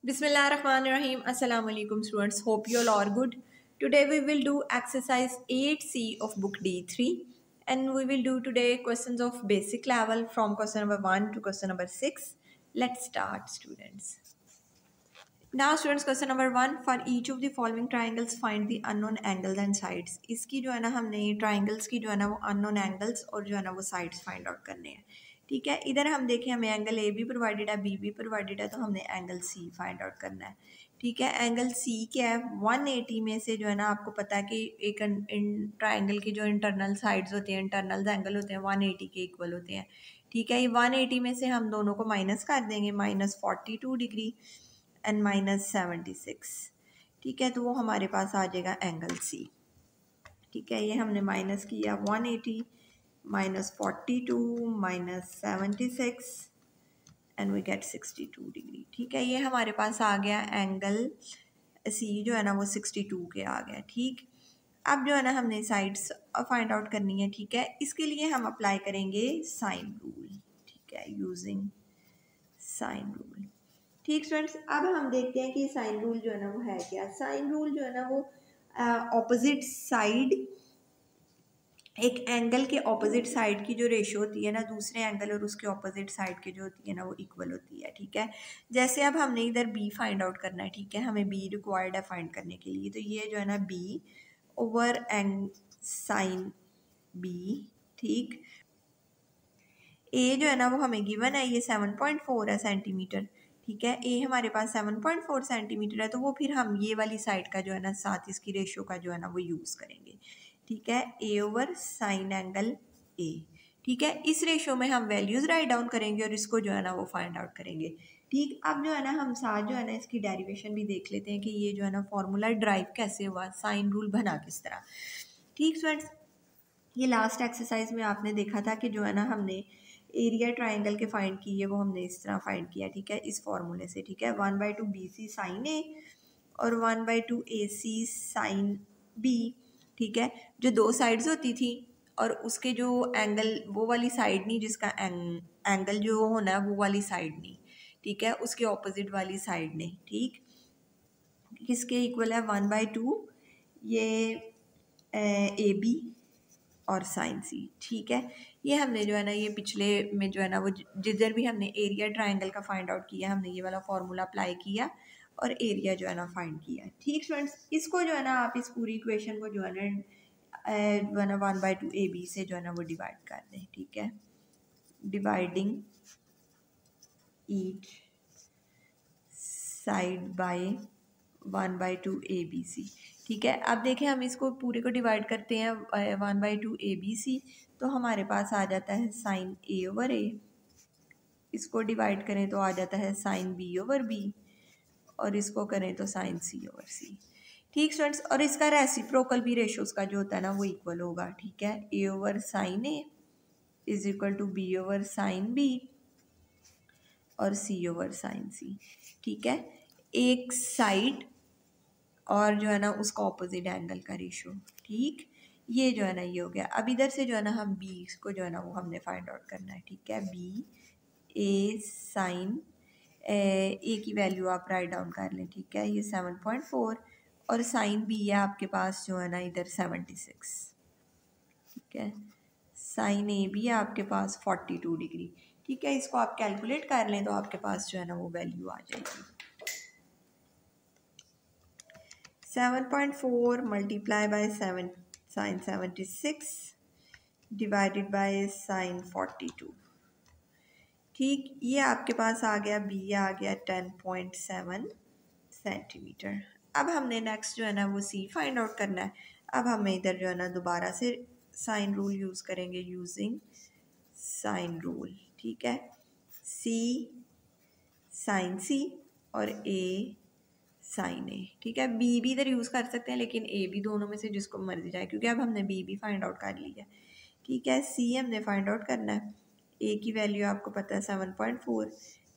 Bismillahirrahmanirrahim. Assalamu alaikum students. Hope you all are good. Today we will do exercise 8C of book D3 and we will do today questions of basic level from question number 1 to question number 6. Let's start students. Now students question number 1 for each of the following triangles find the unknown angles and sides. इसकी जो है ना हमने triangles की जो है ना वो unknown angles और जो है ना वो sides find out करने हैं. ठीक है, इधर हम देखें हमें एंगल ए भी प्रोवाइडेड है, बी भी प्रोवाइडेड है, तो हमने एंगल सी फाइंड आउट करना है. ठीक है, एंगल सी क्या है 180 में से जो है ना आपको पता है कि एक ट्राइंगल की जो इंटरनल साइड्स होते हैं, इंटरनल एंगल होते हैं 180 के इक्वल होते हैं. ठीक है, ये 180 में से हम दोनों को माइनस कर देंगे, -42 डिग्री एंड -76. ठीक है, तो वो हमारे पास आ जाएगा एंगल सी. ठीक है, ये हमने माइनस किया 180 -42 -76 एंड वी गेट 62 डिग्री. ठीक है, ये हमारे पास आ गया एंगल सी जो है ना वो 62 के आ गया. ठीक, अब जो है ना हमने साइड्स फाइंड आउट करनी है. ठीक है, इसके लिए हम अप्लाई करेंगे साइन रूल. ठीक है, यूजिंग साइन रूल. ठीक स्टूडेंट्स, अब हम देखते हैं कि साइन रूल जो है ना वो है क्या. साइन रूल जो है ना वो ऑपोजिट साइड, एक एंगल के ऑपोजिट साइड की जो रेशियो होती है ना दूसरे एंगल और उसके ऑपोजिट साइड की जो होती है ना वो इक्वल होती है. ठीक है, जैसे अब हमने इधर बी फाइंड आउट करना है. ठीक है, हमें बी रिक्वायर्ड है फाइंड करने के लिए, तो ये जो है ना बी ओवर एंग साइन बी. ठीक, ए जो है ना वो हमें गिवन है, ये 7.4 है सेंटीमीटर. ठीक है, ए हमारे पास 7.4 सेंटीमीटर है, तो वो फिर हम ये वाली साइड का जो है ना साथ इसकी रेशियो का जो है ना वो यूज़ करेंगे. ठीक है, ए ओवर साइन एंगल ए. ठीक है, इस रेशियो में हम वैल्यूज़ राइट डाउन करेंगे और इसको जो है ना वो फाइंड आउट करेंगे. ठीक, अब जो है ना हम साथ जो है ना इसकी डेरिवेशन भी देख लेते हैं कि ये जो है ना फॉर्मूला ड्राइव कैसे हुआ, साइन रूल बना किस तरह. ठीक स्टूडेंट्स, ये लास्ट एक्सरसाइज में आपने देखा था कि जो है ना हमने एरिया ट्राइंगल के फाइंड की है, वो हमने इस तरह फाइंड किया. ठीक है, इस फॉर्मूले से. ठीक है, 1/2 BC साइन ए और 1/2 AC साइन बी. ठीक है, जो दो साइड्स होती थी और उसके जो एंगल वो वाली साइड नहीं, जिसका एंगल जो होना है वो वाली साइड नहीं. ठीक है, उसके ऑपोजिट वाली साइड नहीं. ठीक, किसके इक्वल है 1/2 ये ए बी और साइन सी. ठीक है, ये हमने जो है ना ये पिछले में जो है ना वो जिधर भी हमने एरिया ट्राइंगल का फाइंड आउट किया हमने ये वाला फॉर्मूला अप्लाई किया और एरिया जो है ना फाइंड किया. ठीक स्टूडेंट्स, इसको जो है ना आप इस पूरी इक्वेशन को जो है ना 1/2 AB से जो है ना वो डिवाइड कर दें. ठीक है, dividing each side by 1/2 ABC. ठीक है, अब देखें हम इसको पूरे को डिवाइड करते हैं 1/2 ABC, तो हमारे पास आ जाता है साइन ए ओवर ए. इसको डिवाइड करें तो आ जाता है साइन बी ओवर बी और इसको करें तो साइन सी ओवर सी. ठीक स्टूडेंट्स, और इसका रेसिप्रोकल भी रेशियोज का जो होता है ना वो इक्वल होगा. ठीक है, A over sine A is equal to B over sine B और सी ओवर साइन सी. ठीक है, एक साइड और जो है ना उसका ऑपोजिट एंगल का रेशियो. ठीक, ये जो है ना ये हो गया. अब इधर से जो है ना हम बी को जो है ना वो हमने फाइंड आउट करना है. ठीक है, बी ए साइन ए की वैल्यू आप राइट डाउन कर लें. ठीक है, ये 7.4 और साइन बी है आपके पास जो है ना इधर 76. ठीक है, साइन ए भी है आपके पास 42 डिग्री. ठीक है, इसको आप कैलकुलेट कर लें तो आपके पास जो है ना वो वैल्यू आ जाएगी. 7.4 multiply by 7 sin 76 divided by sin 42. ठीक, ये आपके पास आ गया बी आ गया 10.7 सेंटीमीटर. अब हमने नेक्स्ट जो है ना वो सी फाइंड आउट करना है. अब हमें इधर जो है ना दोबारा से साइन रूल यूज़ करेंगे, यूजिंग साइन रूल. ठीक है, सी साइन सी और ए साइन ए. ठीक है, बी भी इधर यूज़ कर सकते हैं लेकिन ए भी, दोनों में से जिसको मर्जी जाए, क्योंकि अब हमने बी भी फाइंड आउट कर लिया. ठीक है, सी हमने फाइंड आउट करना है. ए की वैल्यू आपको पता है 7.4.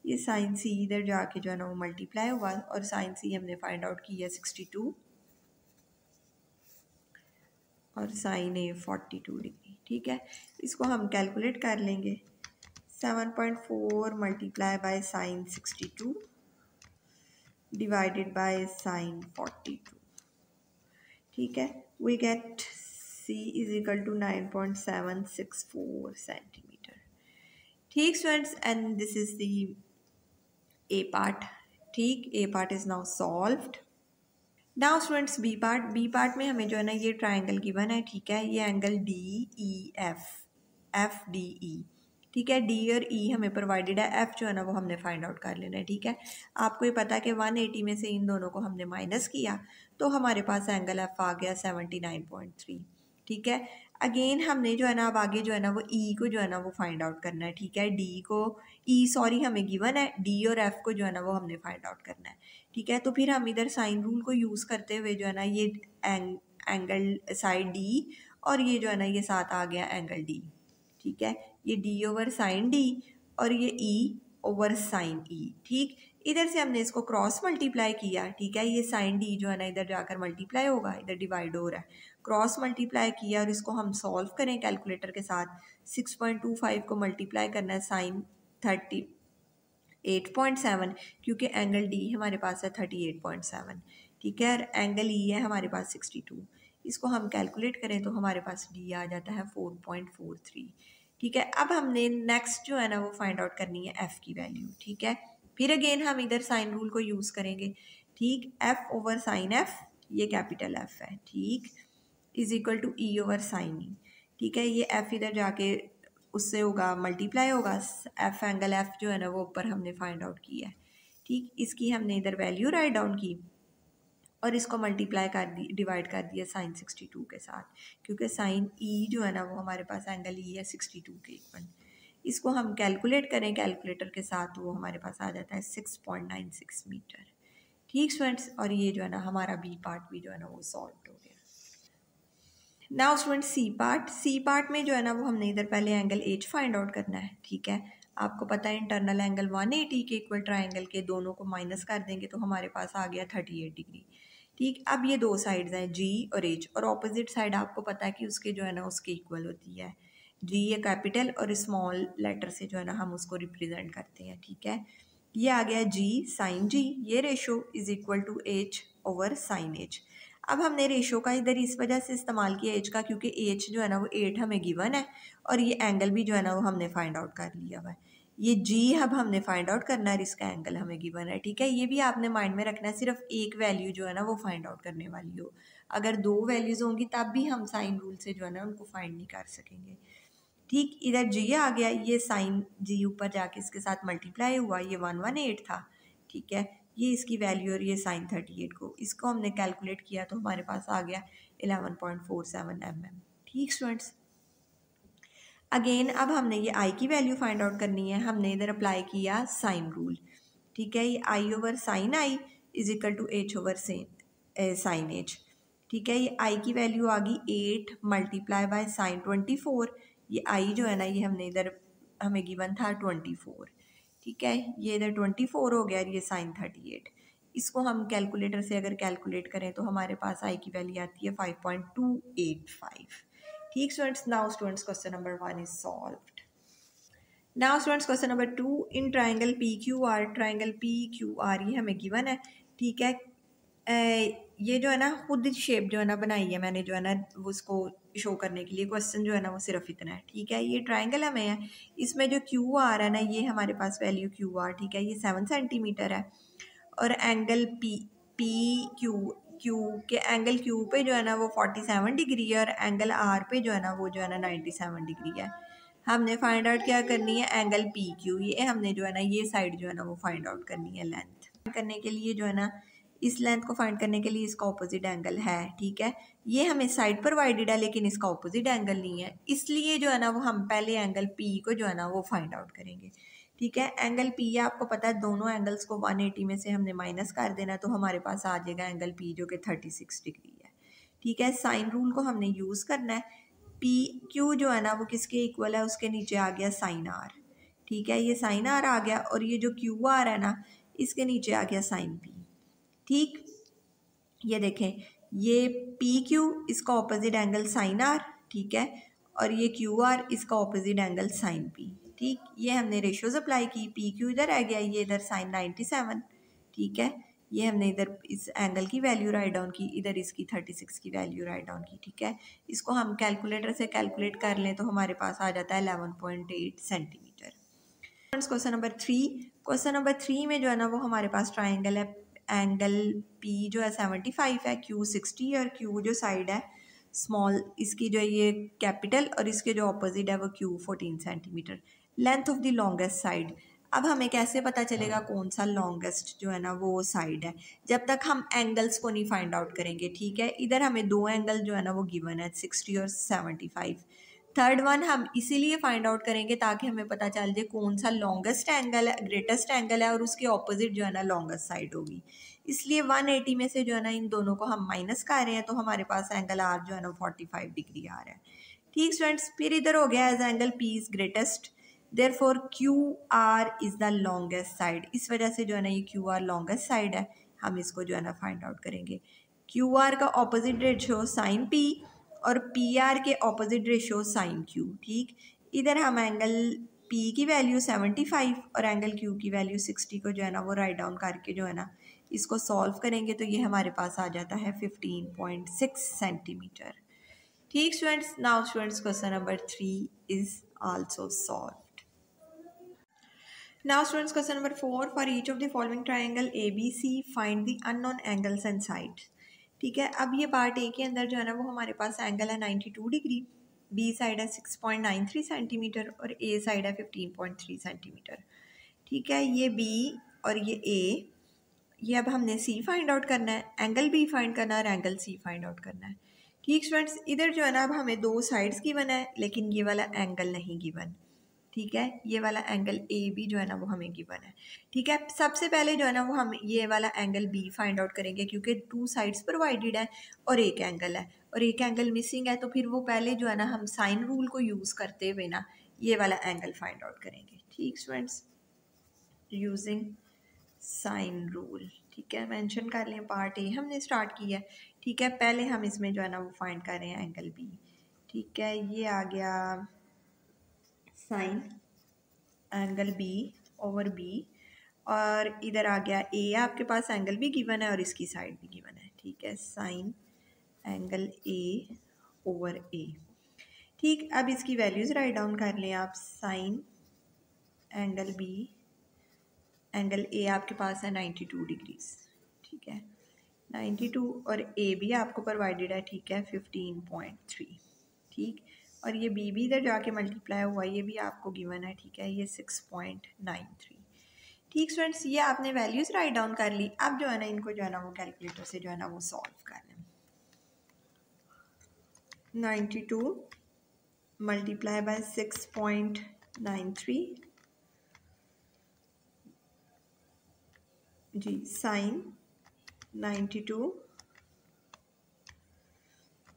ये साइन सी इधर जाके जो है ना वो मल्टीप्लाई हुआ और साइन सी हमने फाइंड आउट किया 62 और साइन ए 42 डिग्री. ठीक है, इसको हम कैलकुलेट कर लेंगे. 7.4 multiply by sine 62 divided by sine 42, ठीक है। We get C is equal to 9.764 centimetre. ठीक students, and this is the A part। ठीक, A part is now solved। Now students B part में हमें जो है ना ये ट्राइंगल गिवन है, ठीक है। ये एंगल DEF, ठीक है। डी और ई हमें प्रोवाइडेड है, एफ जो है ना वो हमने फाइंड आउट कर लेना है, ठीक है। आपको ये पता है कि 180 में से इन दोनों को हमने माइनस किया तो हमारे पास एंगल एफ आ गया 79.3, ठीक है। अगेन हमने जो है ना अब आगे जो है ना वो ई को जो है ना वो फाइंड आउट करना है, ठीक है। डी को सॉरी हमें गिवन है, डी और एफ को जो है ना वो हमने फाइंड आउट करना है, ठीक है। तो फिर हम इधर साइन रूल को यूज़ करते हुए जो है ना ये एंगल साइड डी और ये जो है ना ये साथ आ गया एंगल डी, ठीक है। ये डी ओवर साइन डी और ये ई ओवर साइन ई, ठीक। इधर से हमने इसको क्रॉस मल्टीप्लाई किया, ठीक है। ये साइन डी जो है ना इधर जाकर मल्टीप्लाई होगा, इधर डिवाइड हो रहा है, क्रॉस मल्टीप्लाई किया और इसको हम सॉल्व करें कैलकुलेटर के साथ। 6.25 को मल्टीप्लाई करना है साइन 38.7, क्योंकि एंगल डी हमारे पास है 38.7, ठीक है। और एंगल ई है हमारे पास 62। इसको हम कैलकुलेट करें तो हमारे पास डी आ जाता है 4.43, ठीक है। अब हमने नेक्स्ट जो है ना वो फाइंड आउट करनी है एफ की वैल्यू, ठीक है। फिर अगेन हम इधर साइन रूल को यूज़ करेंगे, ठीक। एफ ओवर साइन एफ, ये कैपिटल एफ है, ठीक, is equal to E over sine E, ठीक है। ये एफ इधर जाके उससे होगा मल्टीप्लाई होगा, एफ एंगल एफ जो है ना वो ऊपर हमने फाइंड आउट किया है, ठीक। इसकी हमने इधर वैल्यू राइट डाउन की और इसको मल्टीप्लाई कर दी, डिवाइड कर दिया साइन 62 के साथ, क्योंकि साइन ई जो है ना वो हमारे पास एंगल ई है 62 के इक्वल। इसको हम कैलकुलेट करें कैलकुलेटर के साथ तो वो हमारे पास आ जाता है 6.96 मीटर, ठीक स्टूडेंट्स। और ये जो है ना हमारा बी पार्ट भी जो है ना वो सॉल्व हो गया। नाउ स्टूडेंट सी पार्ट में जो है ना वो हमने इधर पहले एंगल एच फाइंड आउट करना है, ठीक है। आपको पता है इंटरनल एंगल 180 के इक्वल ट्राइंगल के दोनों को माइनस कर देंगे तो हमारे पास आ गया 38 डिग्री, ठीक। अब ये दो साइड्स हैं जी और एच, और ऑपोजिट साइड आपको पता है कि उसके जो है ना उसके इक्वल होती है। जी ये कैपिटल और स्मॉल लेटर से जो है ना हम उसको रिप्रेजेंट करते हैं, ठीक है। ये आ गया जी साइन जी, ये ratio is equal to H over sine H. अब हमने रेशो का इधर इस वजह से इस्तेमाल किया एच का, क्योंकि एच जो है ना वो 8 हमें गिवन है और ये एंगल भी जो है ना वो हमने फाइंड आउट कर लिया हुआ है। ये जी अब हमने फाइंड आउट करना है और इसका एंगल हमें गिवन है, ठीक है। ये भी आपने माइंड में रखना है, सिर्फ एक वैल्यू जो है ना वो फाइंड आउट करने वाली हो। अगर दो वैल्यूज़ होंगी तब भी हम साइन रूल से जो है ना उनको फाइंड नहीं कर सकेंगे, ठीक। इधर जी आ गया, ये साइन जी ऊपर जाके इसके साथ मल्टीप्लाई हुआ, ये 118 था, ठीक है। ये इसकी वैल्यू और ये साइन 38 को इसको हमने कैलकुलेट किया तो हमारे पास आ गया 11.47 mm, ठीक स्टूडेंट्स। अगेन अब हमने ये आई की वैल्यू फाइंड आउट करनी है, हमने इधर अप्लाई किया साइन रूल, ठीक है। ये I over sine I is equal to H over sine H, ठीक है। ये आई की वैल्यू आ गई 8 मल्टीप्लाई बाय साइन 24, ये आई जो है ना ये हमने इधर हमें गिवन था 24, ठीक है। ये इधर 24 हो गया और ये साइन 38। इसको हम कैलकुलेटर से अगर कैलकुलेट करें तो हमारे पास आई की वैल्यू आती है 5.285, ठीक students. Now students question number 1 is solved. Now students question number 2, in triangle P Q are, triangle P Q are ये हमें गिवन है, ठीक है। ये जो है ना खुद शेप जो है ना बनाई है मैंने जो है ना वो उसको शो करने के लिए, क्वेश्चन जो है ना वो सिर्फ इतना है, ठीक है। ये ट्राइंगल हमें है, इसमें जो क्यू आर है ना ये हमारे पास वैल्यू क्यू आर, ठीक है, ये 7 सेंटीमीटर है। और angle P P Q Q के एंगल क्यू पे जो है ना वो 47 डिग्री है और एंगल आर पे जो है ना वो जो है ना 97 डिग्री है। हमने फाइंड आउट क्या करनी है, एंगल पी क्यू, ये हमने जो है ना ये साइड जो है ना वो फाइंड आउट करनी है। लेंथ करने के लिए जो है ना इस लेंथ को फाइंड करने के लिए इसका ऑपोजिट एंगल है, ठीक है। ये हमें साइड प्रोवाइडेड है लेकिन इसका ऑपोजिट एंगल नहीं है, इसलिए जो है ना वो हम पहले एंगल पी को जो है ना वो फाइंड आउट करेंगे, ठीक है। एंगल पी आपको पता है दोनों एंगल्स को 180 में से हमने माइनस कर देना तो हमारे पास आ जाएगा एंगल पी जो कि 36 डिग्री है, ठीक है। साइन रूल को हमने यूज़ करना है, पी क्यू जो है ना वो किसके इक्वल है, उसके नीचे आ गया साइन आर, ठीक है। ये साइन आर आ गया और ये जो क्यू आर है ना इसके नीचे आ गया साइन पी, ठीक। ये देखें, ये पी क्यू इसका ऑपोजिट एंगल साइन आर, ठीक है। और ये क्यू आर इसका ऑपोजिट एंगल साइन पी, ठीक। ये हमने रेशियोज अप्लाई की, पी क्यू इधर आ गया, ये इधर साइन 97, ठीक है। ये हमने इधर इस एंगल की वैल्यू राइट डाउन की, इधर इसकी 36 की वैल्यू राइट डाउन की, ठीक है। इसको हम कैलकुलेटर से कैलकुलेट कर लें तो हमारे पास आ जाता है 11.8 centimetre. Question number 3, question number 3 में जो है ना वो हमारे पास ट्राइंगल है, एंगल पी जो है 75 है, क्यू 60 और क्यू जो साइड है स्मॉल, इसकी जो ये कैपिटल और इसके जो ऑपोजिट है वो Q 14 centimetre. Length of the longest side, अब हमें कैसे पता चलेगा कौन सा लॉन्गेस्ट जो है ना वो साइड है, जब तक हम एंगल्स को नहीं फाइंड आउट करेंगे, ठीक है। इधर हमें दो एंगल जो है ना वो गिवन है 60 और 75। थर्ड वन हम इसीलिए फाइंड आउट करेंगे ताकि हमें पता चल जाए कौन सा लॉन्गेस्ट एंगल है, ग्रेटेस्ट एंगल है और उसके ऑपोजिट जो है ना लॉन्गेस्ट साइड होगी। इसलिए 180 में से जो है ना इन दोनों को हम माइनस कर रहे हैं तो हमारे पास एंगल आर जो है ना 45 डिग्री आ रहा है, ठीक स्टूडेंट्स। फिर इधर हो गया as angle P is greatest, therefore Q R is the longest side, इस वजह से जो है ना ये क्यू आर लॉन्गेस्ट साइड है, हम इसको जो है ना फाइंड आउट करेंगे। क्यू आर का ऑपोजिट रेशियो साइन पी और पी आर के ऑपोजिट रेशियो साइन क्यू, ठीक। इधर हम एंगल पी की वैल्यू 75 और एंगल क्यू की वैल्यू 60 को जो है ना वो राइट डाउन करके जो है ना इसको सॉल्व करेंगे तो ये हमारे पास आ जाता है 15.6 सेंटीमीटर, ठीक students. Now students question number 3 is also solved. Now students question number 4, for each of the following triangle ABC find the unknown angles and sides, ठीक है। अब ये पार्ट ए के अंदर जो है ना वो हमारे पास एंगल है 92 डिग्री, बी साइड है 6.93 सेंटीमीटर और ए साइड है 15.3 सेंटीमीटर, ठीक है। ये बी और ये ए, ये अब हमने सी फाइंड आउट करना है, एंगल बी फाइंड करना है और एंगल सी फाइंड आउट करना है, ठीक स्टूडेंट्स। इधर जो है ना अब हमें दो साइड्स गिवन है लेकिन ये वाला एंगल नहीं गिवन, ठीक है। ये वाला एंगल ए बी जो है ना वो हमें गिवन है, ठीक है। सबसे पहले जो है ना वो हम ये वाला एंगल बी फाइंड आउट करेंगे क्योंकि टू साइड्स प्रोवाइडेड है और एक एंगल है और एक एंगल मिसिंग है, तो फिर वो पहले जो है ना हम साइन रूल को यूज़ करते हुए ना ये वाला एंगल फाइंड आउट करेंगे, ठीक स्टूडेंट्स, यूजिंग साइन रूल, ठीक है। मेंशन कर लें पार्ट ए हमने स्टार्ट किया है, ठीक है। पहले हम इसमें जो है ना वो फाइंड कर रहे हैं एंगल बी, ठीक है। ये आ गया sine angle B over B और इधर आ गया ए, आपके पास एंगल भी गिवन है और इसकी साइड भी गिवन है, ठीक है। Sine angle A over A, ठीक। अब इसकी वैल्यूज़ राइट डाउन कर लें आप, sine angle B, angle A आपके पास है 92 डिग्रीज, ठीक है। 92 और ए भी आपको प्रोवाइडेड है, ठीक है, 15.3, ठीक। और ये बी भी इधर जाके मल्टीप्लाई हुआ, ये भी आपको गिवन है, ठीक है, ये 6.93, ठीक स्टूडेंट्स। ये आपने वैल्यूज़ राइट डाउन कर ली। अब जो है ना इनको जो है ना वो कैलकुलेटर से जो है ना वो सॉल्व कर लें। 92 मल्टीप्लाई बाय 6.93 जी, sine 92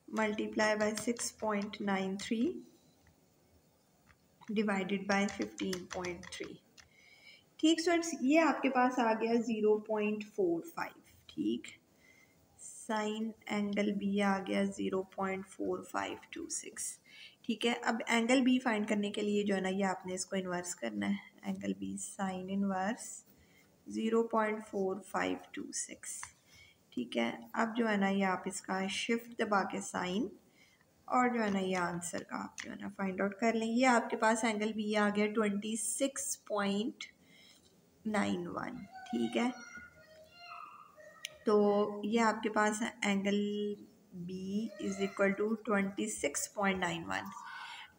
multiply by 6.93 divided by 15.3, ठीक स्टूडेंट्स। ये आपके पास आ गया 0.45, ठीक। साइन एंगल बी आ गया 0.4526, ठीक है। अब एंगल बी फाइंड करने के लिए जो है ना ये आपने इसको इन्वर्स करना है, एंगल बी साइन इन्वर्स 0.4526, ठीक है। अब जो है ना ये आप इसका शिफ्ट दबा के साइन और जो है ना ये आंसर का आप जो है ना फाइंड आउट कर लें। ये आपके पास एंगल बी आ गया 26.91, ठीक है। तो ये आपके पास angle B is equal to 26.91।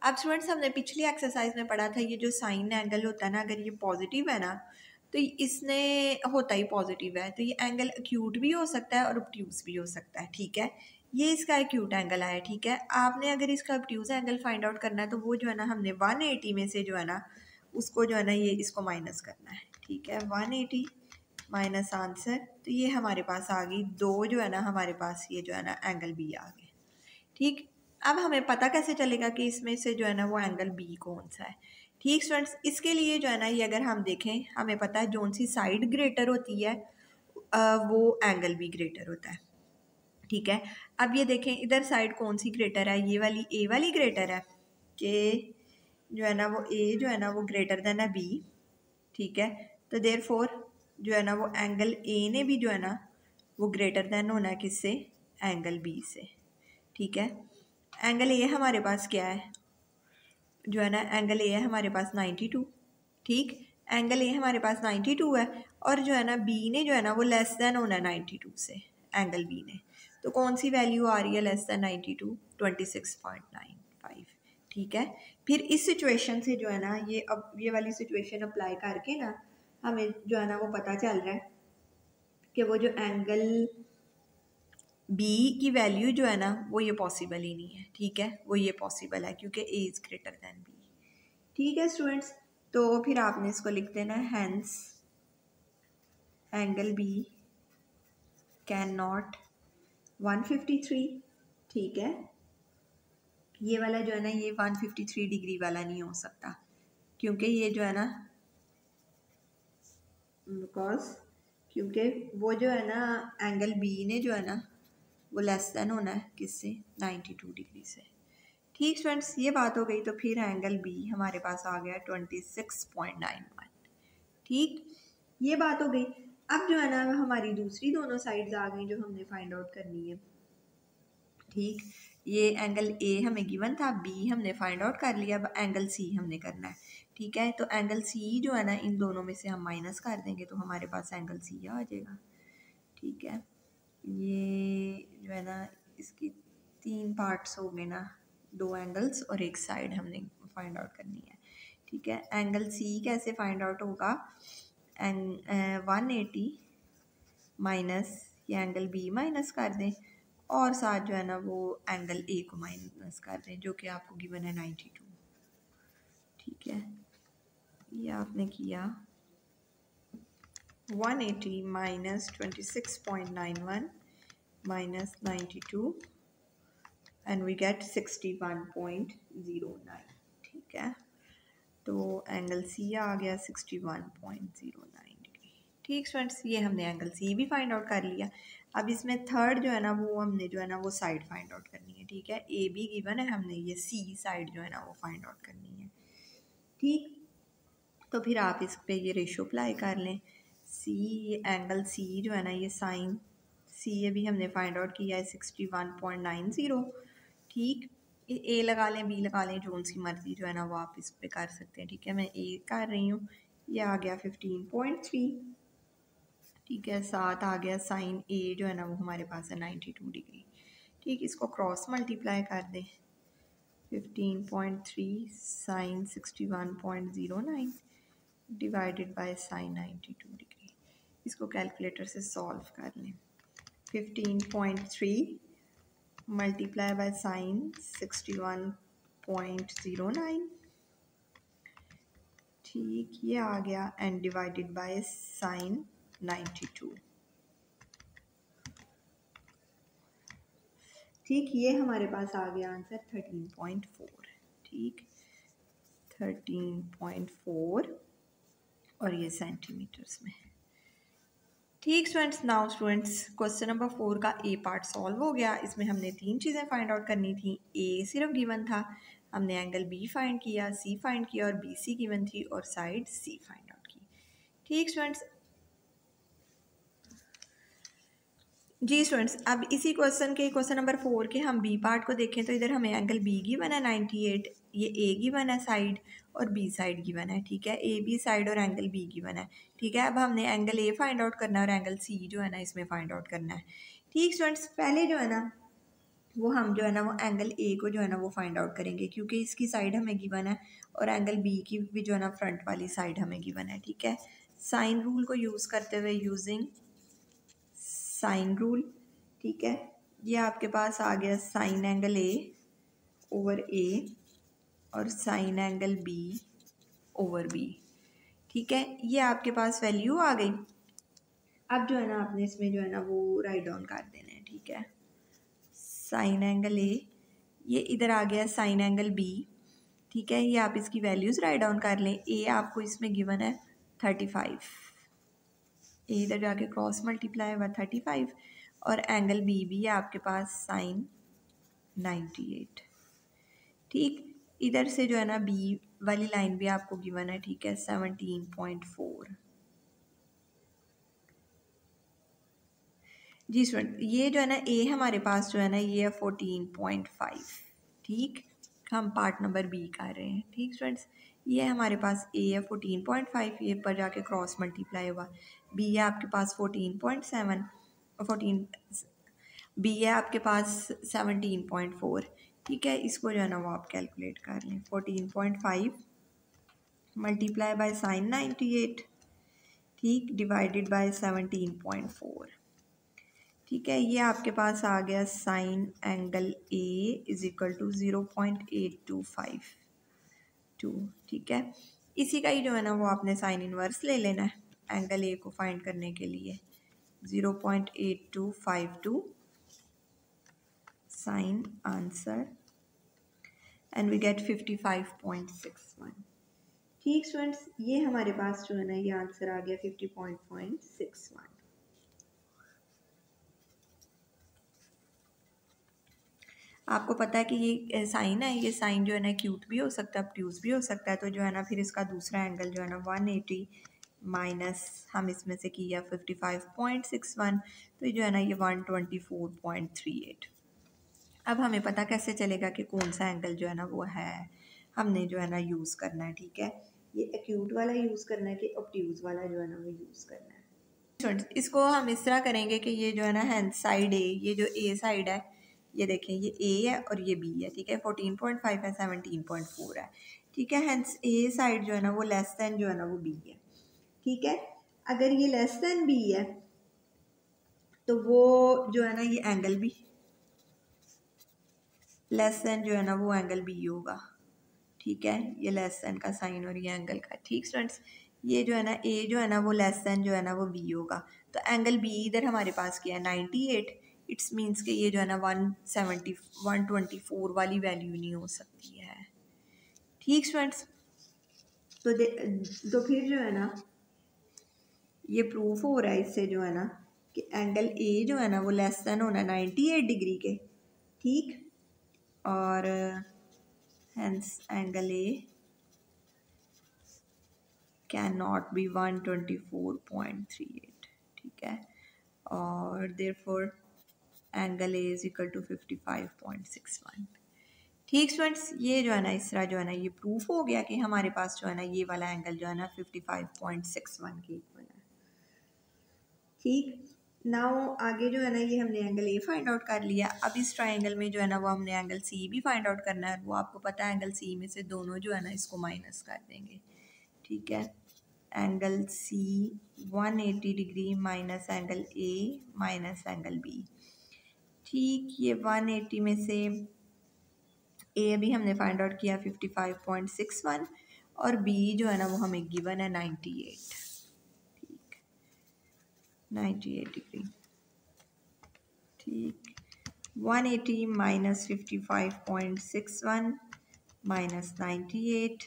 अब स्टूडेंट्स हमने पिछली एक्सरसाइज में पढ़ा था ये जो साइन एंगल होता है ना, अगर ये पॉजिटिव है ना तो इसने होता ही पॉजिटिव है, तो ये एंगल एक्यूट भी हो सकता है और ऑब्ट्यूज भी हो सकता है, ठीक है। ये इसका एक्यूट एंगल आया, ठीक है। आपने अगर इसका ऑब्ट्यूज एंगल फाइंड आउट करना है तो वो जो है ना हमने 180 में से जो है ना उसको जो है ना ये इसको माइनस करना है, ठीक है। 180 माइनस आंसर, तो ये हमारे पास आ गई दो जो है ना हमारे पास ये जो है ना एंगल बी आ गए, ठीक। अब हमें पता कैसे चलेगा कि इसमें से जो है ना वो एंगल बी कौन सा है, ठीक स्टूडेंट्स। इसके लिए जो है ना ये अगर हम देखें हमें पता है जोन सी साइड ग्रेटर होती है वो एंगल बी ग्रेटर होता है, ठीक है। अब ये देखें इधर साइड कौन सी ग्रेटर है, ये वाली ए वाली ग्रेटर है कि जो है ना वो ए जो है ना वो ग्रेटर देन है बी, ठीक है। तो देयरफॉर जो है ना वो एंगल ए ने भी जो है ना वो ग्रेटर देन होना है किससे, एंगल बी से। ठीक है, एंगल ए हमारे पास क्या है, जो है ना एंगल ए है हमारे पास 92। ठीक, एंगल ए हमारे पास 92 है और जो है ना बी ने जो है ना वो लेस देन होना है 92 से, एंगल बी ने। तो कौन सी वैल्यू आ रही है लेस देन 92, 26.95। ठीक है, फिर इस सिचुएशन से जो है ना ये अब ये वाली सिचुएशन अप्लाई करके ना हमें जो है ना वो पता चल रहा है कि वो जो एंगल बी की वैल्यू जो है ना वो ये पॉसिबल ही नहीं है। ठीक है, वो ये पॉसिबल है क्योंकि A is greater than B. ठीक है स्टूडेंट्स, तो फिर आपने इसको लिख देना है hence angle B can not 153। ठीक है, ये वाला जो है ना ये 153 डिग्री वाला नहीं हो सकता क्योंकि ये जो है ना क्योंकि वो जो है ना एंगल बी ने जो है ना वो लेस देन होना है किससे, 92 डिग्री से। ठीक स्टूडेंट्स, ये बात हो गई। तो फिर एंगल बी हमारे पास आ गया 26.91। ठीक, ये बात हो गई। अब जो है ना हमारी दूसरी दोनों साइड्स आ गई जो हमने फाइंड आउट करनी है। ठीक, ये एंगल ए हमें गिवन था, बी हमने फाइंड आउट कर लिया, अब एंगल सी हमने करना है। ठीक है, तो एंगल सी जो है ना इन दोनों में से हम माइनस कर देंगे तो हमारे पास एंगल सी आ जाएगा। ठीक है, ये जो है ना इसकी 3 पार्ट्स हो गए ना, 2 एंगल्स और एक साइड हमने फाइंड आउट करनी है। ठीक है, एंगल सी कैसे फाइंड आउट होगा, 180 माइनस ये एंगल बी माइनस कर दें और साथ जो है ना वो एंगल ए को माइनस कर दें जो कि आपको गिवन है 92। ठीक है, ये आपने किया 180 minus 26.91 minus 92 and we get 61.09। ठीक है, तो एंगल सी आ गया 61.09 डिग्री। ठीक स्टूडेंट्स, ये हमने एंगल सी भी फाइंड आउट कर लिया। अब इसमें थर्ड जो है ना वो हमने जो है ना वो साइड फाइंड आउट करनी है। ठीक है, ए बी गिवन है, हमने ये सी साइड जो है ना वो फाइंड आउट करनी है। ठीक, तो फिर आप इस पे ये रेशो अप्लाई कर लें। सी एंगल सी जो है ना ये साइन सी ये भी हमने फाइंड आउट किया है 61.90। ठीक, ए लगा लें बी लगा लें, जो उनकी मर्जी जो है ना वो आप इस पे कर सकते हैं। ठीक है, मैं ए कर रही हूँ, ये आ गया 15.3। ठीक है, साथ आ गया साइन ए जो है ना वो हमारे पास है 92 डिग्री। ठीक, इसको क्रॉस मल्टीप्लाई कर दें, 15.3 sine 61.09 divided by sine 92 degree. इसको कैलकुलेटर से सॉल्व कर लें, 15.3 मल्टीप्लाई बाय साइन 61.09। ठीक, ये आ गया एंड डिवाइडेड बाय साइन 92। ठीक, ये हमारे पास आ गया आंसर 13.4। ठीक, 13.4 और ये सेंटीमीटर्स में। ठीक students, now students question number 4 का ए पार्ट सॉल्व हो गया। इसमें हमने 3 चीज़ें फाइंड आउट करनी थी। ए सिर्फ गिवन था, हमने एंगल बी फाइंड किया, सी फाइंड किया और बी सी गिवन थी और साइड सी फाइंड आउट की। ठीक स्टूडेंट्स, जी स्टूडेंट्स, अब इसी क्वेश्चन के क्वेश्चन नंबर 4 के हम बी पार्ट को देखें तो इधर हमें एंगल बी गिवन है 98, ये ए गिवन है साइड और बी साइड गिवन है। ठीक है, ए बी साइड और एंगल बी गिवन है। ठीक है, अब हमने एंगल ए फाइंड आउट करना है और एंगल सी जो है ना इसमें फाइंड आउट करना है। ठीक स्टूडेंट्स, पहले जो है ना वो हम जो है ना वो एंगल ए को जो है ना वो फाइंड आउट करेंगे क्योंकि इसकी साइड हमें गिवन है और एंगल बी की भी जो है ना फ्रंट वाली साइड हमें गिवन है। ठीक है, साइन रूल को यूज़ करते हुए यूजिंग साइन रूल। ठीक है, ये आपके पास आ गया sine angle A over A और sine angle B over B. ठीक है, ये आपके पास वैल्यू आ गई। अब जो है ना आपने इसमें जो है ना वो राइट डाउन कर देना है। ठीक है, साइन एंगल ए, ये इधर आ गया साइन एंगल बी। ठीक है, ये आप इसकी वैल्यूज़ राइट डाउन कर लें। ए आपको इसमें गिवन है 35, ए इधर जाके क्रॉस मल्टीप्लाई हुआ 35 और एंगल बी भी है आपके पास साइन 98। ठीक, इधर से जो है ना बी वाली लाइन भी आपको गिवन है। ठीक है, 17.4। जी स्टूडेंट, ये जो है ना ए हमारे पास जो है ना ये है 14.5। ठीक, हम पार्ट नंबर बी कर रहे हैं। ठीक स्टूडेंट्स, ये हमारे पास ए है 14.5, ये पर जाके क्रॉस मल्टीप्लाई हुआ। बी है आपके पास 14.7, 14 बी है आपके पास 17.4। ठीक है, इसको जो है ना वो आप कैलकुलेट कर लें। 14.5 मल्टीप्लाई बाय साइन 98, ठीक, डिवाइडेड बाय 17.4। ठीक है, ये आपके पास आ गया sine angle A is equal to 0.8252। ठीक है, इसी का ही जो है ना वो आपने साइन इनवर्स ले लेना है एंगल ए को फाइंड करने के लिए। 0.8252 sine answer and we get 55.61। ठीक स्टूडेंट्स, ये हमारे पास जो है ना ये आंसर आ गया 50.61। आपको पता है कि ये साइन है, ये साइन जो है ना एक्यूट भी हो सकता है, ऑब्ट्यूज भी हो सकता है। तो जो है ना फिर इसका दूसरा एंगल जो है ना 180 माइनस हम इसमें से किया 55.61, तो ये जो है ना ये 124.38। अब हमें पता कैसे चलेगा कि कौन सा एंगल जो है ना वो है, हमने जो है ना यूज़ करना है। ठीक है, ये एक्यूट वाला यूज़ करना है कि ऑब्ट्यूज वाला जो है ना वो यूज़ करना है। इसको हम इस तरह करेंगे कि ये जो है ना हैंड साइड ए, ये जो ए साइड है, ये देखें ये ए है और ये बी है। ठीक है, 14.5 है, 17.4 है। ठीक है, हैंस ए साइड जो है ना वो लेस देन जो है ना वो बी है। ठीक है, अगर ये लेस देन बी है तो वो जो है ना ये एंगल भी लेस देन जो है ना वो एंगल बी होगा। ठीक है, ये लेस देन का साइन और ये एंगल का। ठीक स्टूडेंट्स, ये जो है ना ए जो है ना वो लेस देन जो है ना वो बी होगा। तो एंगल बी इधर हमारे पास क्या है 98। इट्स मीन्स कि ये जो है ना 124 वाली वैल्यू नहीं हो सकती है। ठीक स्टूडेंट्स, तो फिर जो है ना ये प्रूफ हो रहा है इससे जो है ना कि एंगल ए जो है ना वो लेस देन होना 98 डिग्री के। ठीक, और hence angle A can not be 124.38। ठीक है, और therefore angle A is equal to 55.61। ठीक स्टूडेंट्स, ये जो है ना इस तरह जो है ना ये प्रूफ हो गया कि हमारे पास जो है ना ये वाला एंगल जो है ना 55.61 के इक्वल है। ठीक, नाउ आगे जो है ना ये हमने एंगल ए फाइंड आउट कर लिया। अब इस ट्राइंगल में जो है ना वो हमने एंगल सी भी फाइंड आउट करना है। वो आपको पता है एंगल सी में से दोनों जो है ना इसको माइनस कर देंगे। ठीक है, angle C 180 degree minus angle A minus angle B. ठीक, ये 180 में से ए भी हमने फाइंड आउट किया 55.61 और बी जो है ना वो हमें गिवन है 98। ठीक, 98 डिग्री। ठीक, 180 minus 55.61 minus 98,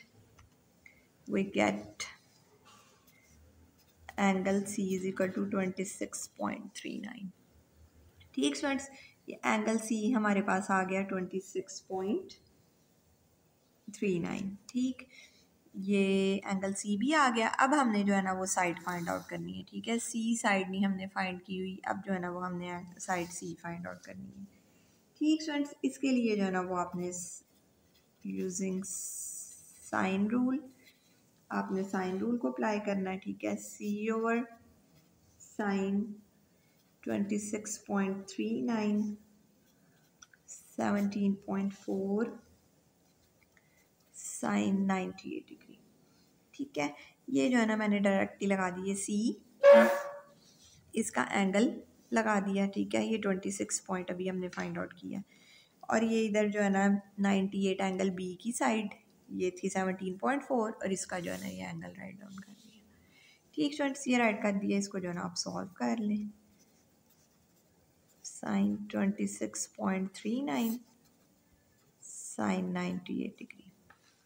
we get angle C is equal to 26.39। ठीक स्टूडेंट्स, ये एंगल सी हमारे पास आ गया 26.39। ठीक, ये एंगल सी भी आ गया। अब हमने जो है ना वो साइड फाइंड आउट करनी है। ठीक है, सी साइड नहीं हमने फाइंड की हुई, अब जो है ना वो हमने साइड सी फाइंड आउट करनी है। ठीक स्टूडेंट्स, इसके लिए जो है ना वो आपने यूजिंग साइन रूल, आपने साइन रूल को अप्लाई करना है। ठीक है, सी ओवर साइन 26.39 17.4 साइन 98 डिग्री। ठीक है, ये जो है ना मैंने डायरेक्टली लगा दी है सी, इसका एंगल लगा दिया। ठीक है, ये 26 पॉइंट अभी हमने फाइंड आउट किया और ये इधर जो है ना 98 एंगल बी की साइड ये थी 17.4 और इसका जो है ना ये एंगल राइट डाउन कर दिया। ठीक स्टूडेंट्स, ये राइट कर दिया, इसको जो है ना आप सॉल्व कर लें। Sine 26.39 sine 98 degree.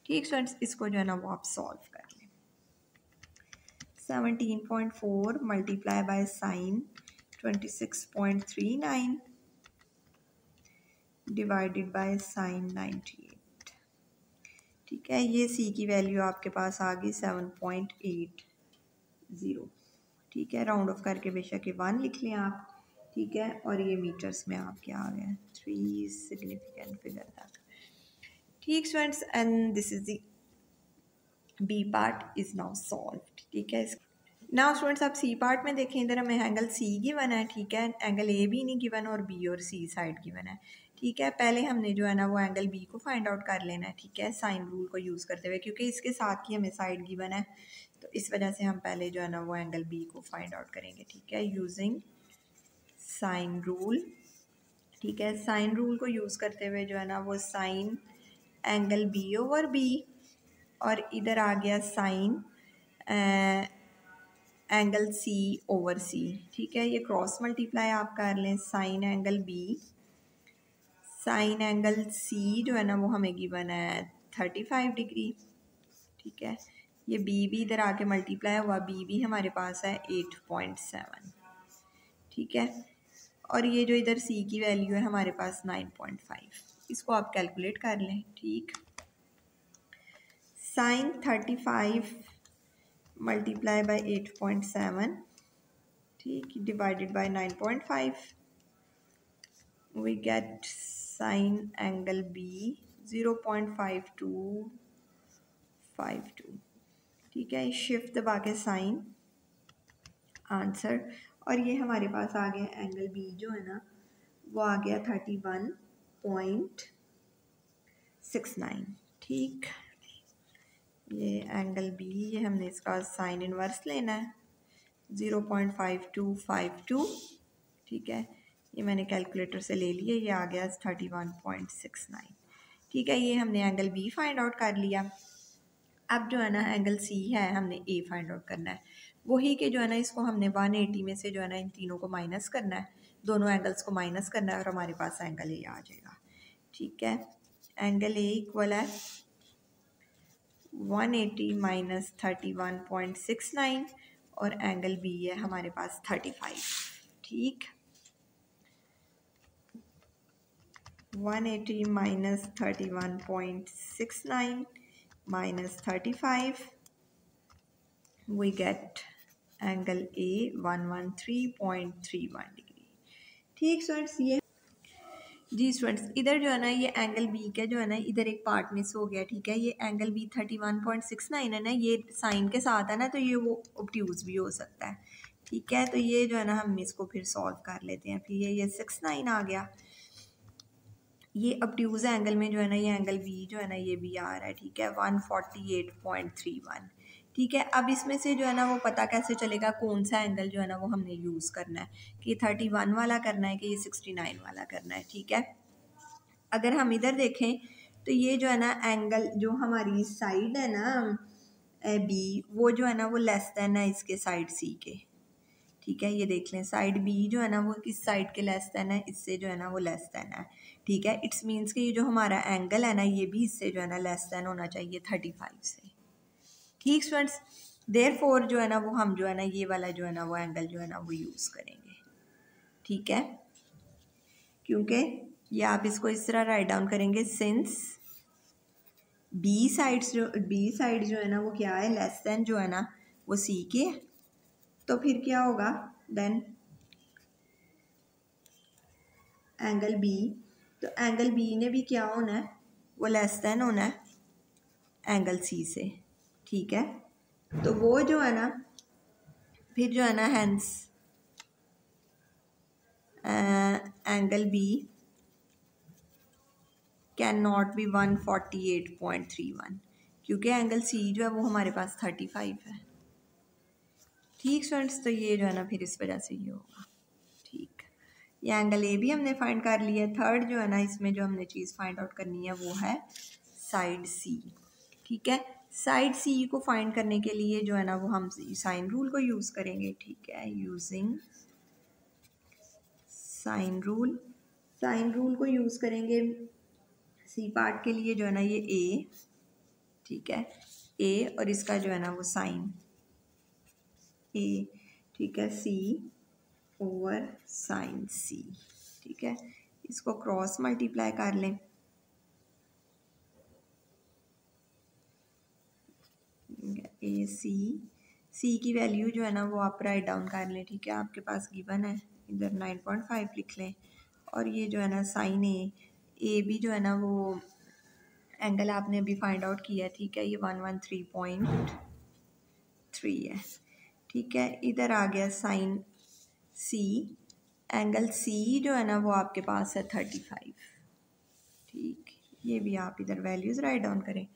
ठीक स्टूडेंट्स, इसको जो है ना वो आप सॉल्व कर लें। 17.4 multiply by sign 26.39 divided by sign 98। ठीक है, ये सी की वैल्यू आपके पास आ गई 7.80। ठीक है, राउंड ऑफ करके बेशक ये 1 लिख लें आप। ठीक है, और ये मीटर्स में आपके आ गया 3 सिग्निफिकेंट फिगर तक। ठीक students, and this is the B part is now solved. ठीक है, नाउ स्टूडेंट्स आप सी पार्ट में देखें, इधर हमें एंगल सी गिवन है। ठीक है, एंगल ए भी नहीं गिवन और बी और सी साइड गिवन है। ठीक है, पहले हमने जो है ना वो एंगल बी को फाइंड आउट कर लेना है। ठीक है, साइन रूल को यूज़ करते हुए, क्योंकि इसके साथ ही हमें साइड गिवन है, तो इस वजह से हम पहले जो है ना वो एंगल बी को फाइंड आउट करेंगे। ठीक है, यूजिंग साइन रूल। ठीक है, साइन रूल को यूज़ करते हुए जो है ना वो sine angle B over B, और इधर आ गया sine angle C over C. ठीक है, ये क्रॉस मल्टीप्लाई आप कर लें, sine angle B sine angle C जो है ना वो हमें गिवन है 35 डिग्री। ठीक है, ये बी भी इधर आके मल्टीप्लाई हुआ, बी भी हमारे पास है 8.7। ठीक है, और ये जो इधर सी की वैल्यू है हमारे पास 9.5, इसको आप कैलकुलेट कर लें। ठीक, साइन 35 मल्टीप्लाई बाय 8.7, ठीक, divided bye 9.5, we get sine angle B 0.5252। ठीक है, शिफ्ट दबा के साइन आंसर, और ये हमारे पास आ गया एंगल बी जो है ना वो आ गया 31.69। ठीक, ये एंगल बी, ये हमने इसका साइन इनवर्स लेना है 0.5252। ठीक है, ये मैंने कैलकुलेटर से ले लिया, ये आ गया 31.69। ठीक है, ये हमने एंगल बी फाइंड आउट कर लिया। अब जो है ना एंगल सी है, हमने ए फाइंड आउट करना है। वही के जो है ना इसको हमने 180 में से जो है ना इन तीनों को माइनस करना है, दोनों एंगल्स को माइनस करना है, और हमारे पास एंगल ए आ जाएगा। ठीक है, एंगल ए इक्वल है 180 माइनस 31.69, और एंगल बी है हमारे पास 35। ठीक, 180 minus 31.69 minus 35, we get angle A 113.31 degree. ठीक स्टूडेंट्स, ये जी स्टूडेंट्स इधर जो है ना ये एंगल बी का जो है ना इधर एक पार्ट मिस हो गया। ठीक है, ये एंगल बी 31.69 है ना, ये साइन के साथ है ना, तो ये वो ऑब्ट्यूज भी हो सकता है। ठीक है, तो ये जो है ना हम इसको फिर सॉल्व कर लेते हैं। फिर ये 69 आ गया, ये ऑब्ट्यूज एंगल में जो है ना ये एंगल बी जो है ना ये भी आ रहा है। ठीक है, 148.31। ठीक है, अब इसमें से जो है ना वो पता कैसे चलेगा कौन सा एंगल जो है ना वो हमने यूज़ करना है, कि 31 वाला करना है कि ये 69 वाला करना है। ठीक है, अगर हम इधर देखें तो ये जो है ना एंगल जो हमारी साइड है ना बी, वो जो है ना वो लेस देन है इसके साइड सी के। ठीक है, ये देख लें साइड बी जो है ना वो किस साइड के लेस देन है, इससे जो है ना वो लेस देन है। ठीक है, इट्स मीन्स कि ये जो हमारा एंगल है ना ये भी इससे जो है ना लेस देन होना चाहिए 35 से। ठीक स्टूडेंट्स, देयरफॉर जो है ना वो हम जो है ना ये वाला जो है ना वो एंगल जो है ना वो यूज़ करेंगे। ठीक है, क्योंकि ये आप इसको इस तरह राइट डाउन करेंगे, सिंस बी साइड जो है ना वो क्या है, लेस देन जो है ना वो सी के, तो फिर क्या होगा देन एंगल बी, तो एंगल बी ने भी क्या होना है, वो लेस देन होना है एंगल सी से। ठीक है, तो वो जो है ना फिर जो है ना hence angle B can not be 148.31, क्योंकि एंगल सी जो है वो हमारे पास 35 है। ठीक स्टूडेंट्स, तो ये जो है ना फिर इस वजह से ये होगा। ठीक, ये एंगल ए भी हमने फाइंड कर लिया। थर्ड जो है ना इसमें जो हमने चीज़ फाइंड आउट करनी है वो है साइड सी। ठीक है, साइड सी को फाइंड करने के लिए जो है ना वो हम साइन रूल को यूज़ करेंगे। ठीक है, यूजिंग साइन रूल को यूज़ करेंगे सी पार्ट के लिए जो है ना ये ए। ठीक है, ए और इसका जो है ना वो साइन ए। ठीक है, सी ओवर साइन सी। ठीक है, इसको क्रॉस मल्टीप्लाई कर लें, ए सी की वैल्यू जो है ना वो आप राइट डाउन कर लें। ठीक है, आपके पास गिवन है इधर 9.5 लिख लें। और ये जो है ना साइन ए भी जो है ना वो एंगल आपने अभी फाइंड आउट किया है, ठीक है, ये 113.3 है, ठीक है। इधर आ गया साइन सी, एंगल सी जो है ना वो आपके पास है 35, ठीक। ये भी आप इधर वैल्यूज़ राइट डाउन करें,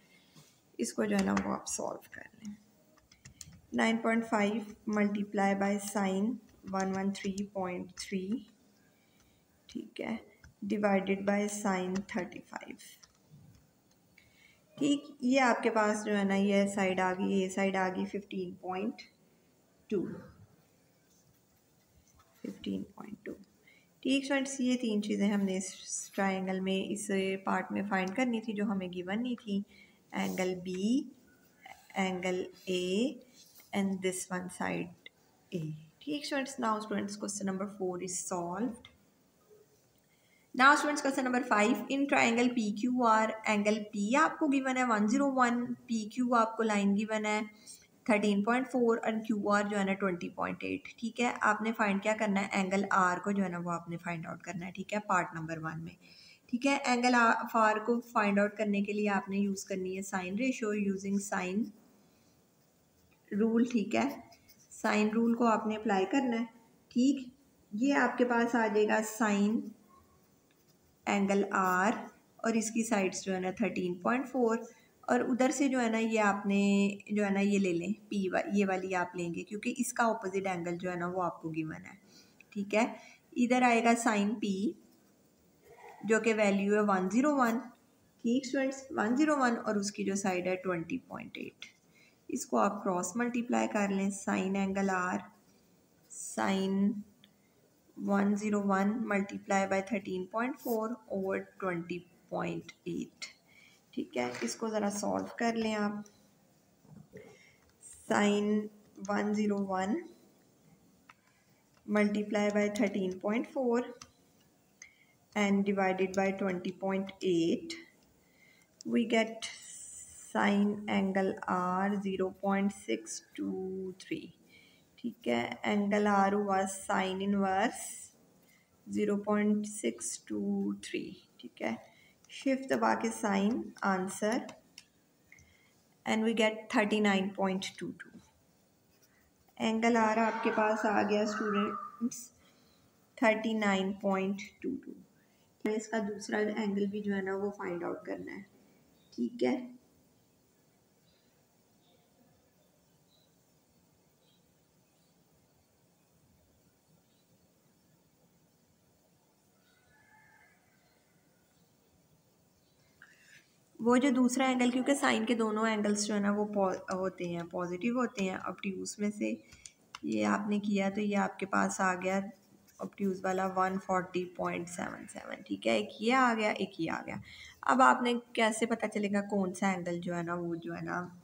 इसको जो है ना वो आप सॉल्व कर लें। 9.5 मल्टीप्लाई बाय साइन 113.3, ठीक है, डिवाइडेड बाय साइन 35, ठीक। ये आपके पास जो है ना ये साइड आ गई, ये साइड आ गई 15.2, ठीक फ्रेंड्स। ये तीन चीज़ें हमने इस ट्रायंगल में इस पार्ट में फाइंड करनी थी जो हमें गिवन नहीं थी, angle B, angle A and this one side A, ठीक students. Now students question number 4 is solved. Now students question number 5, in triangle P Q R, angle P आपको गिवन है 101, पी क्यू आपको line given है 13.4 और Q R जो है ना 20.8, ठीक है। आपने फाइंड क्या करना है, एंगल आर को जो है ना वो आपने फाइंड आउट करना है, ठीक है, पार्ट नंबर 1 में, ठीक है। एंगल आर को फाइंड आउट करने के लिए आपने यूज़ करनी है sine ratio using sine rule, ठीक है। साइन रूल को आपने अप्लाई करना है, ठीक। ये आपके पास आ जाएगा साइन एंगल आर और इसकी साइड्स जो है ना 13.4, और उधर से जो है ना ये आपने जो है ना ये ले लें पी ये वाली आप लेंगे क्योंकि इसका ऑपोजिट एंगल जो है ना वो आपको गिवन है, ठीक है। इधर आएगा साइन पी जो कि वैल्यू है 101, ठीक स्टूडेंट्स, 101, और उसकी जो साइड है 20.8, इसको आप क्रॉस मल्टीप्लाई कर लें, sine angle R sine 101 multiply by 13.4 over 20.8, ठीक है। इसको ज़रा सॉल्व कर लें आप, sine 101 multiply by 13.4 and divided by 20.8, we get sin angle R 0.623, ठीक है। एंगल आर हुआ साइन इनवर्स 0.623, ठीक है। शिफ्ट दबा के sine answer and we get 39.22। Angle R आपके पास आ गया स्टूडेंट्स 39.22। इसका दूसरा एंगल भी जो है ना वो फाइंड आउट करना है, ठीक है। वो जो दूसरा एंगल, क्योंकि साइन के दोनों एंगल्स जो है ना वो होते हैं पॉजिटिव होते हैं, ऑब्ट्यूज में से ये आपने किया तो ये आपके पास आ गया ऑब्ट्यूज वाला 140.77, ठीक है। एक ये आ गया, एक ये आ गया। अब आपने कैसे पता चलेगा कौन सा एंगल जो है ना वो जो है ना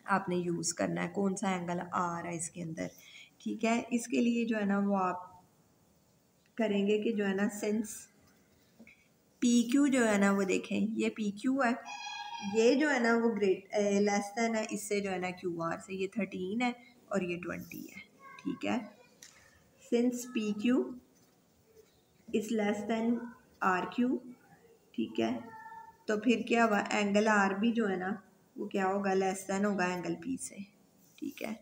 आपने यूज़ करना है, कौन सा एंगल आ रहा है इसके अंदर, ठीक है। इसके लिए जो है ना वो आप करेंगे कि जो है ना सिंस पी क्यू जो है ना वो देखें, ये पी क्यू है, ये जो है ना वो लेस देन है इससे जो है ना क्यू आर से, ये 13 है और ये 20 है, ठीक है। Since P Q is less than R Q, ठीक है, तो फिर क्या हुआ, एंगल आर भी जो है ना वो क्या होगा, लेस देन होगा एंगल पी से, ठीक है।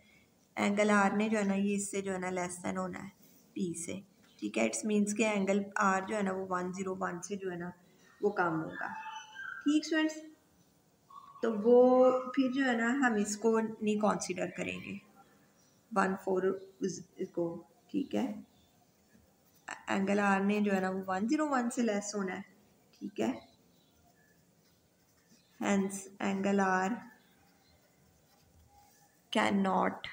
एंगल आर ने जो है ना ये इससे जो है ना लेस देन होना है पी से, ठीक है। इट्स मीन्स के एंगल आर जो है ना वो 101 से जो है ना वो कम होगा, ठीक स्टूडेंट्स। तो वो फिर जो है ना हम इसको नहीं कंसीडर करेंगे 14 को, ठीक है। एंगल आर ने जो है ना वो 101 से लेस होना है, ठीक है। Hence angle R can not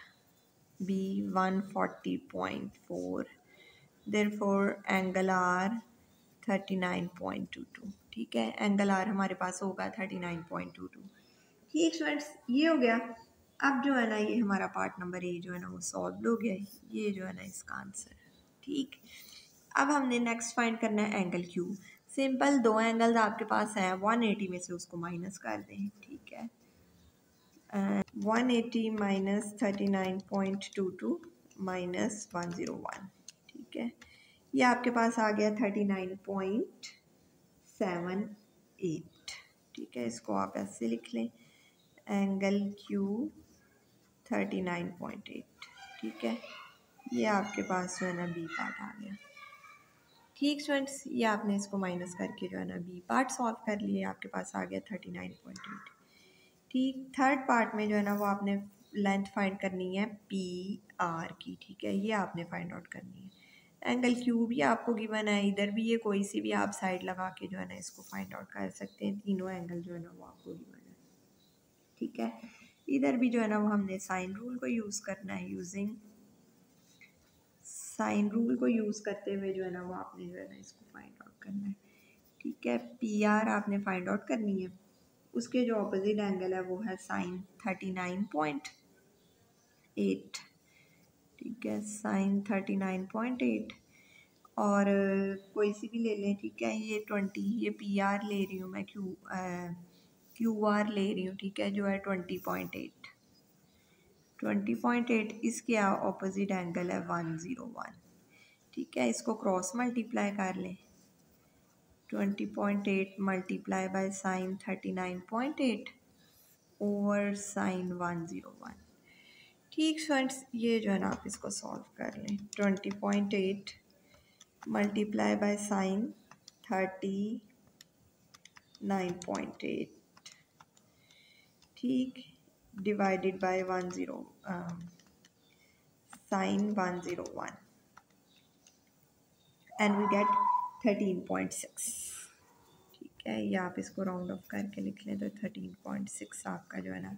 be 140.4, therefore angle R 39.22, ठीक है। एंगल आर हमारे पास होगा 39.22, ठीक स्टूडेंट्स। ये हो गया। अब जो है ना ये हमारा पार्ट नंबर ए जो है ना वो सॉल्व हो गया, ये जो है ना इसका आंसर, ठीक। अब हमने नेक्स्ट फाइंड करना है एंगल क्यू। सिंपल, दो एंगल्स आपके पास हैं, 180 में से उसको माइनस कर दें, ठीक है। 180 माइनस 39.22 माइनस 101, ठीक है। ये आपके पास आ गया 39.78। ठीक है, इसको आप ऐसे लिख लें, एंगल क्यू 39.8। ठीक है, ये आपके पास जो है ना बी पार्ट आ गया। ठीक स्टूडेंट्स, ये आपने इसको माइनस करके जो है ना बी पार्ट सॉल्व कर लिए, आपके पास आ गया 39.8। ठीक, थर्ड पार्ट में जो है ना वो आपने लेंथ फाइंड करनी है पी आर की। ठीक है, ये आपने फाइंड आउट करनी है। एंगल क्यू भी आपको गिवन है, इधर भी ये कोई सी भी आप साइड लगा के जो है ना इसको फाइंड आउट कर सकते हैं। तीनों एंगल जो है ना वो आपको गिवन है। ठीक है, इधर भी जो है ना वो हमने साइन रूल को यूज़ करना है। यूजिंग साइन रूल को यूज़ करते हुए जो है ना वो आपने जो है ना इसको फाइंड आउट करना है। ठीक है, पी आर आपने फाइंड आउट करनी है। उसके जो ऑपोजिट एंगल है वो है साइन 39.8। ठीक है, साइन 39.8 और कोई सी भी ले लें। ठीक है, ये 20, ये पी आर ले रही हूँ मैं, क्यू आर ले रही हूँ। ठीक है, जो है 20.8। 20.8 इसके ऑपोजिट एंगल है 101। ठीक है, इसको क्रॉस मल्टीप्लाई कर लें। 20.8 multiply by sine 39.8 over sine 101। ठीक स्टूडेंट्स, ये जो है ना आप इसको सॉल्व कर लें। 20.8 मल्टीप्लाई बाय साइन 39.8, ठीक, divided by 10 sine 101 and we get 13.6। ठीक है, या आप इसको राउंड ऑफ करके लिख लें तो 13.6 आपका जो है ना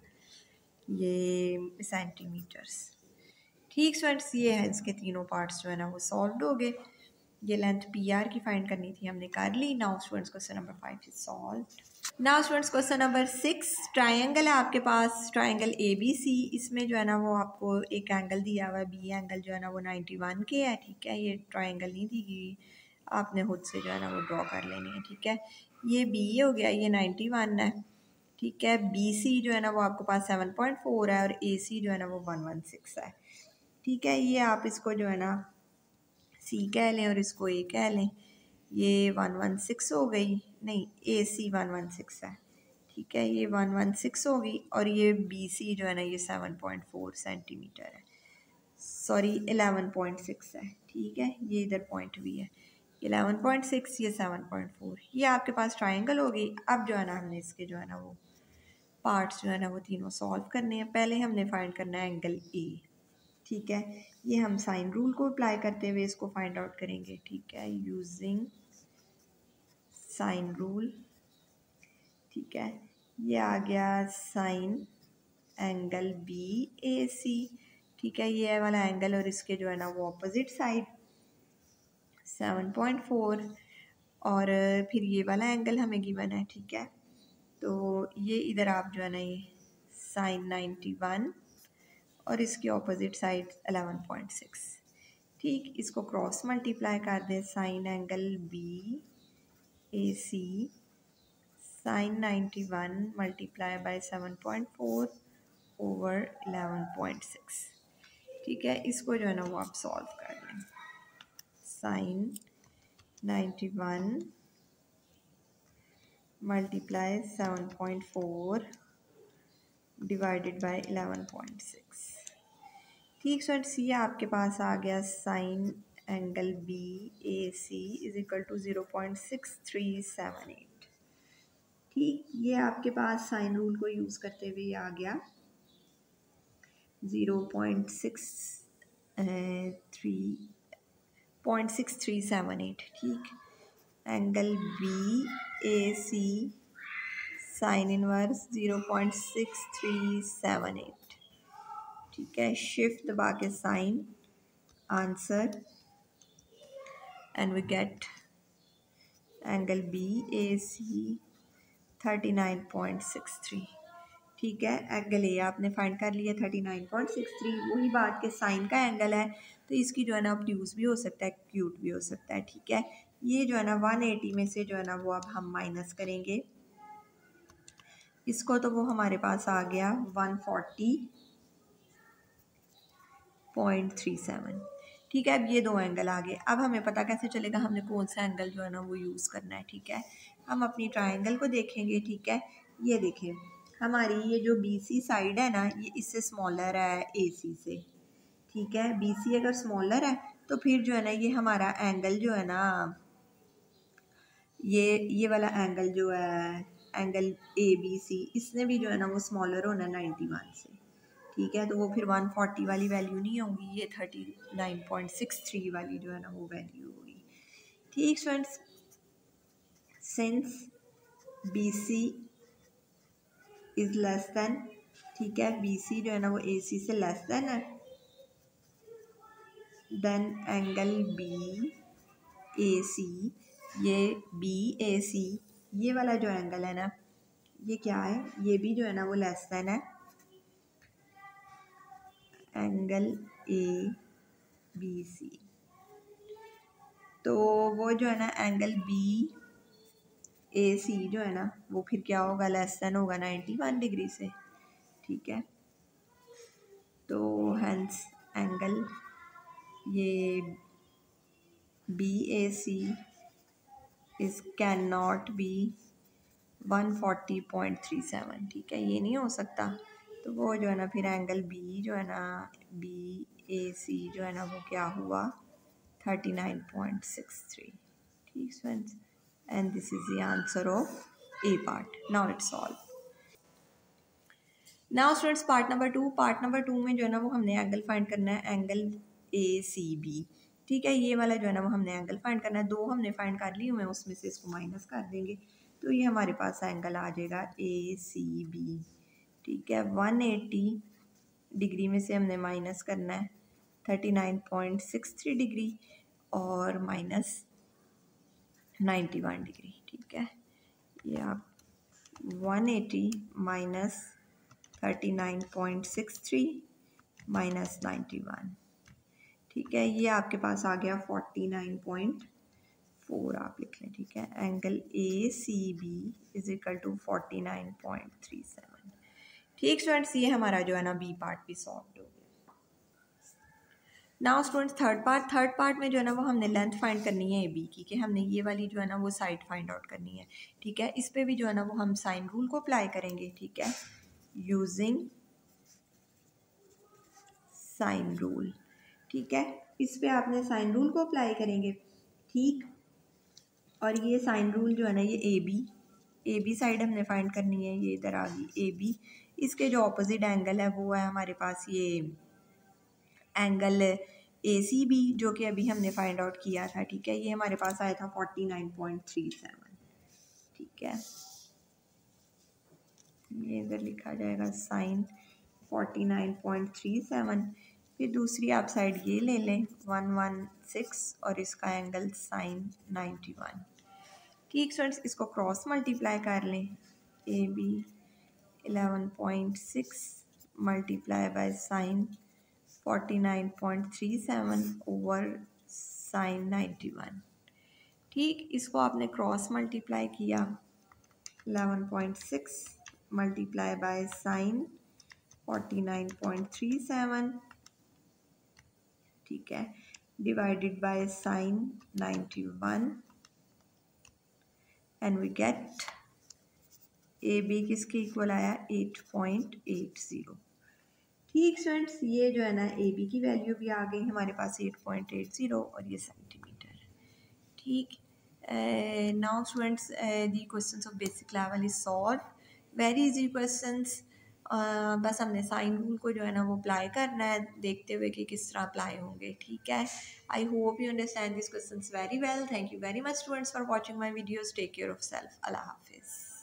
ये सेंटीमीटर्स। ठीक स्टूडेंट्स, ये है इसके तीनों पार्ट्स जो है ना वो सॉल्व हो गए। ये लेंथ पी आर की फाइंड करनी थी, हमने कर ली। Now students question number 5 is solve. Now students question number 6, triangle है आपके पास, ट्राइंगल ए बी सी। इसमें जो है ना वो आपको एक एंगल दिया हुआ है, बी एंगल जो है ना वो 91 के है। ठीक है, ये ट्राइंगल नहीं दी गई, आपने खुद से जो है ना वो ड्रॉ कर लेनी है। ठीक है, ये बी हो गया, ये 91 है। ठीक है, बी सी जो है ना वो आपके पास 7.4 है और ए सी जो है ना वो 116 है। ठीक है, ये आप इसको जो है ना सी कह लें और इसको ए कह लें। ये 116 हो गई, नहीं ए सी 116 है। ठीक है, ये 116 होगी और ये बी सी जो है ना ये 7.4 सेंटीमीटर है, सॉरी 11.6 है। ठीक है, ये इधर पॉइंट भी है, 11.6, ये 7.4। ये आपके पास ट्राइंगल हो गई। अब जो है ना हमने इसके जो है ना वो पार्ट्स जो है ना वो तीनों सॉल्व करने हैं। पहले हमने फाइंड करना है एंगल ए। ठीक है, ये हम साइन रूल को अप्लाई करते हुए इसको फाइंड आउट करेंगे। ठीक है, यूजिंग साइन रूल। ठीक है, ये आ गया साइन एंगल बी ए सी। ठीक है, ये वाला एंगल और इसके जो है ना वो ऑपोजिट साइड 7.4 और फिर ये वाला एंगल हमें गिवन है। ठीक है, तो ये इधर आप जो है ना ये साइन 91 और इसकी ऑपोजिट साइड 11.6। ठीक, इसको क्रॉस मल्टीप्लाई कर दें, sine angle B A C sine 91 multiply by 7.4 over 11.6। ठीक है, इसको जो है ना वो आप सॉल्व कर लें। Sine 91 multiply 7.4 divided by 11.6। ठीक स्टूडेंट्स, ये आपके पास आ गया sine angle B A C is equal to 0.6378। ठीक, ये आपके पास साइन रूल को यूज़ करते हुए आ गया 0.6378। ठीक, angle B A C sine inverse 0.6378। ठीक है, शिफ्ट दबा के sine answer and we get angle B A C 39.63। ठीक है, एंगल ए आपने फाइंड कर लिया 39.63। वही बात के साइन का एंगल है तो इसकी जो है ना ऑब्ट्यूज भी हो सकता है, क्यूट भी हो सकता है। ठीक है, ये जो है ना 180 में से जो है ना वो अब हम माइनस करेंगे इसको, तो वो हमारे पास आ गया 140.37। ठीक है। अब ये दो एंगल आ गए। अब हमें पता कैसे चलेगा हमने कौन सा एंगल जो है ना वो यूज़ करना है। ठीक है, हम अपनी ट्राइंगल को देखेंगे। ठीक है, ये देखें हमारी ये जो BC साइड है ना ये इससे स्मॉलर है AC से। ठीक है, BC अगर स्मॉलर है तो फिर जो है ना ये हमारा एंगल जो है ना ये वाला एंगल जो है एंगल ABC इसने भी जो है ना वो स्मॉलर होना 91 से। ठीक है, तो वो फिर 140 वाली वैल्यू नहीं होगी, ये 39.63 वाली जो है ना वो वैल्यू होगी। ठीक students, since BC is less then, ठीक है, BC जो है ना वो AC से लेस देन है, देन एंगल BAC, ये BAC ये वाला जो एंगल है ना ये क्या है, ये भी जो है ना वो लेस देन है एंगल ABC। तो वो जो है ना एंगल BAC जो है ना वो फिर क्या होगा, लेस देन होगा 91 डिग्री से। ठीक है, तो हेंस एंगल ये BAC is can not B 140.37। ठीक है, ये नहीं हो सकता। तो वो जो है ना फिर एंगल B जो है ना BAC जो है ना वो क्या हुआ 39.63। ठीक friends, and this is the answer of A part. Now it's solve. Now students part number two में जो है ना वो हमने एंगल फाइंड करना है, एंगल ACB। ठीक है, ये वाला जो है ना वो हमने एंगल फाइंड करना है। दो हमने फाइंड कर ली हुए हैं, उसमें से इसको माइनस कर देंगे तो ये हमारे पास एंगल आ जाएगा ACB। ठीक है, 180 डिग्री में से हमने माइनस करना है 39.63 डिग्री और माइनस 91 डिग्री। ठीक है, ये आप 180 माइनस 39.63 माइनस 91। ठीक है, ये आपके पास आ गया 49.4 आप लिख लें। ठीक है, angle ACB is equal to 49.37। ठीक स्टूडेंट्स, ये हमारा जो है ना B पार्ट भी सॉल्व हो गया। नाउ स्टूडेंट्स थर्ड पार्ट में जो है ना वो हमने लेंथ फाइंड करनी है AB की, कि हमने ये वाली जो है ना वो साइड फाइंड आउट करनी है। ठीक है, इस पे भी जो है ना वो हम साइन रूल को अप्लाई करेंगे। ठीक है, यूजिंग साइन रूल। ठीक है, इस पे आपने साइन रूल को अप्लाई करेंगे। ठीक, और ये साइन रूल जो है ना ये ए बी साइड हमने फाइंड करनी है, ये इधर आ गई AB। इसके जो ऑपोजिट एंगल है वो है हमारे पास ये एंगल ACB जो कि अभी हमने फाइंड आउट किया था। ठीक है, ये हमारे पास आया था 49.37। ठीक है, ये इधर लिखा जाएगा साइन 49.37। फिर दूसरी आप साइड ये ले लें 116 और इसका एंगल साइन 91। ठीक स्टूडेंट्स, इसको क्रॉस मल्टीप्लाई कर लें, AB 11.6 multiply by sine 49.37 over sine 91। ठीक, इसको आपने क्रॉस मल्टीप्लाई किया 11.6 मल्टीप्लाई बाय साइन 49.37। ठीक है, divided by sine 91 and we get AB किसके इक्वल आया 8.80। ठीक स्टूडेंट्स, ये जो है ना AB की वैल्यू भी आ गई हमारे पास 8.80 और ये सेंटीमीटर। ठीक, now students the questions of basic level is solve. Very easy questions. बस हमने साइन रूल को जो है ना वो अप्लाई करना है, देखते हुए कि किस तरह अप्लाई होंगे। ठीक है, I hope you understand this questions very well. Thank you very much students for watching my videos. Take care of self. अल्लाह हाफिज़।